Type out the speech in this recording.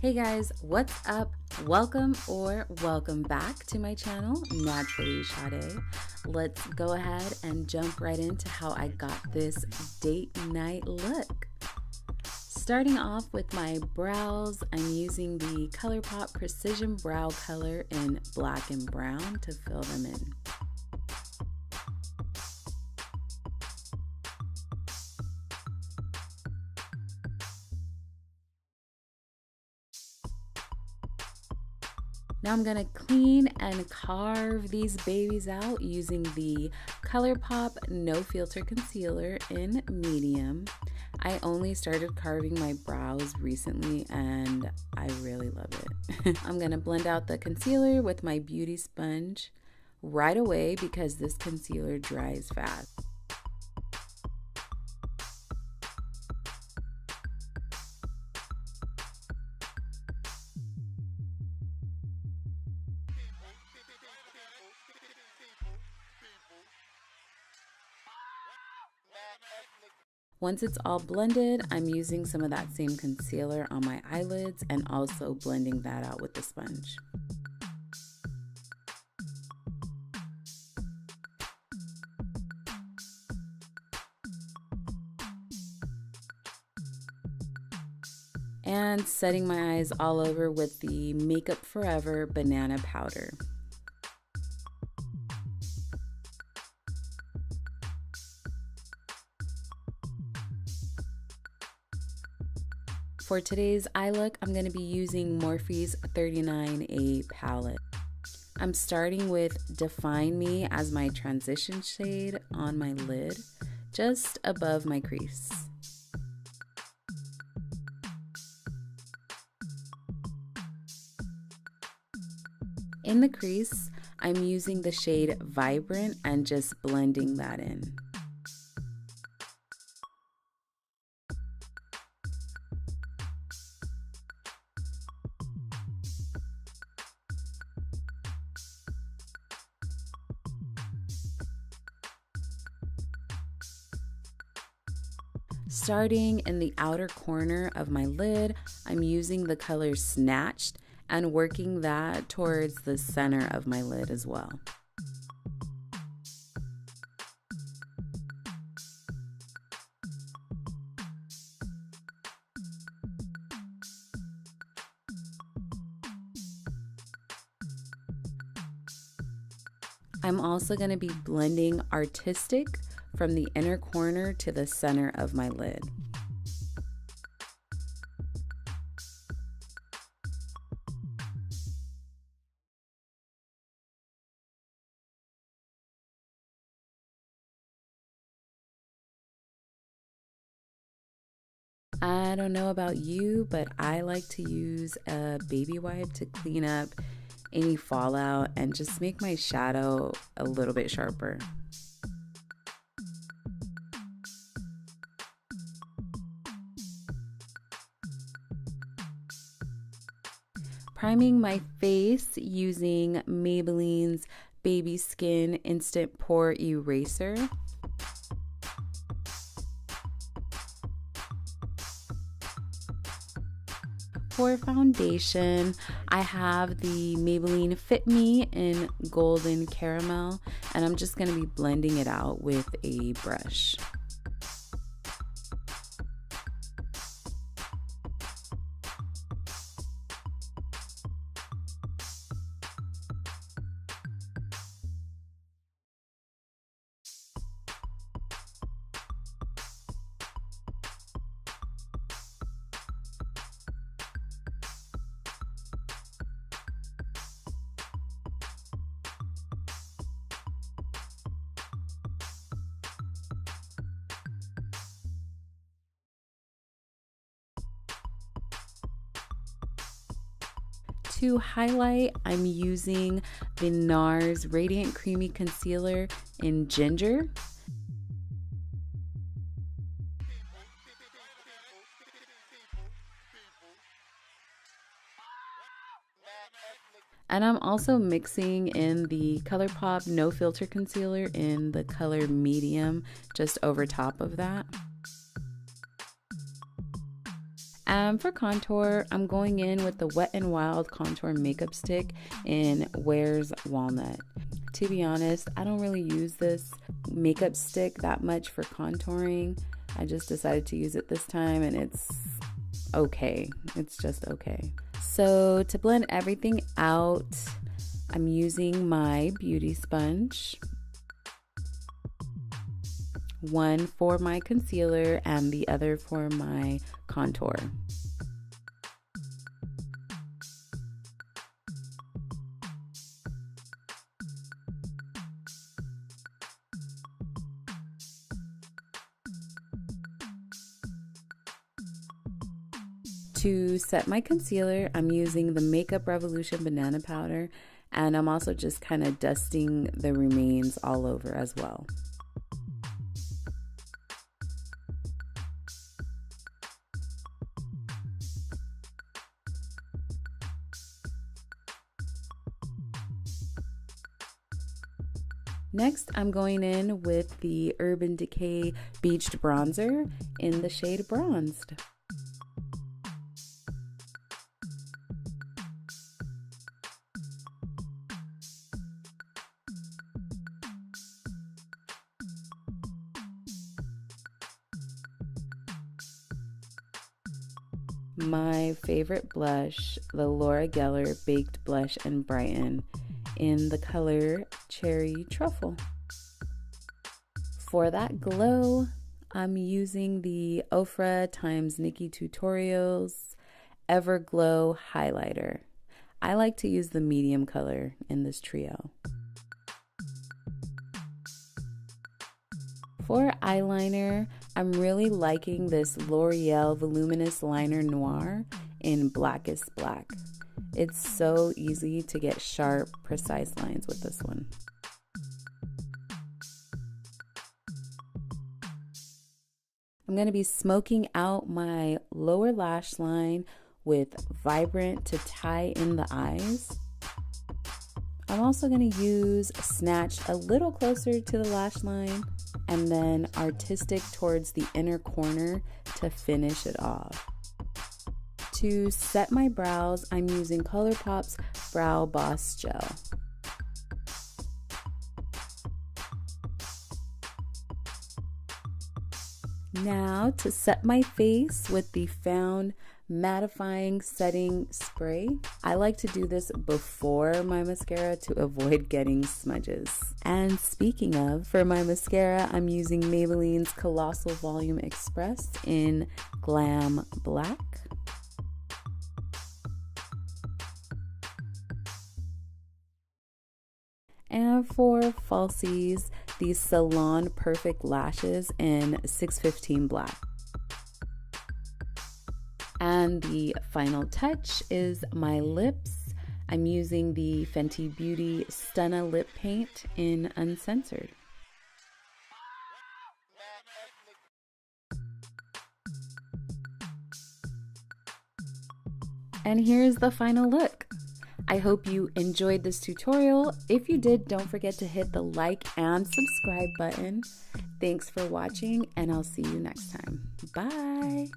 Hey guys, what's up? Welcome or welcome back to my channel, Naturally Sade. Let's go ahead and jump right into how I got this date night look. Starting off with my brows, I'm using the ColourPop Precision Brow Color in black and brown to fill them in. Now I'm gonna clean and carve these babies out using the ColourPop No Filter Concealer in medium. I only started carving my brows recently and I really love it. I'm gonna blend out the concealer with my beauty sponge right away because this concealer dries fast. Once it's all blended, I'm using some of that same concealer on my eyelids and also blending that out with the sponge. And setting my eyes all over with the Makeup Forever Banana Powder. For today's eye look, I'm going to be using Morphe's 39A palette. I'm starting with Define Me as my transition shade on my lid, just above my crease. In the crease, I'm using the shade Vibrant and just blending that in. Starting in the outer corner of my lid, I'm using the color Snatched and working that towards the center of my lid as well. I'm also going to be blending Artistic from the inner corner to the center of my lid. I don't know about you, but I like to use a baby wipe to clean up any fallout and just make my shadow a little bit sharper. Priming my face using Maybelline's Baby Skin Instant Pore Eraser. For foundation, I have the Maybelline Fit Me in Golden Caramel, and I'm just going to be blending it out with a brush. To highlight, I'm using the NARS Radiant Creamy Concealer in Ginger. And I'm also mixing in the ColourPop No Filter Concealer in the color Medium just over top of that. For contour, I'm going in with the Wet n Wild Contour Makeup Stick in Wear's Walnut. To be honest, I don't really use this makeup stick that much for contouring. I just decided to use it this time and it's okay. It's just okay. So to blend everything out, I'm using my beauty sponge. One for my concealer and the other for my contour. To set my concealer, I'm using the Makeup Revolution Banana Powder, and I'm also just kind of dusting the remains all over as well. Next, I'm going in with the Urban Decay Beached Bronzer in the shade Bronzed. My favorite blush, the Laura Geller Baked Blush-N-Brighten in the color Cherry Truffle. For that glow, I'm using the OFRA x NikkieTutorials Everglow highlighter. I like to use the medium color in this trio. For eyeliner, I'm really liking this L'Oreal Voluminous Liner Noir in Blackest Black. It's so easy to get sharp, precise lines with this one. I'm going to be smoking out my lower lash line with Vibrant to tie in the eyes. I'm also going to use Snatch a little closer to the lash line and then Artistic towards the inner corner to finish it off. To set my brows, I'm using ColourPop's Brow Boss Gel. Now to set my face with the Found Mattifying Setting Spray. I like to do this before my mascara to avoid getting smudges. And speaking of, for my mascara, I'm using Maybelline's Colossal Volume Express in Glam Black. And for falsies, these Salon Perfect Lashes in 615 Black. And the final touch is my lips. I'm using the Fenty Beauty STUNNA Lip Paint in Uncensored. And here's the final look. I hope you enjoyed this tutorial. If you did, don't forget to hit the like and subscribe button. Thanks for watching, and I'll see you next time. Bye.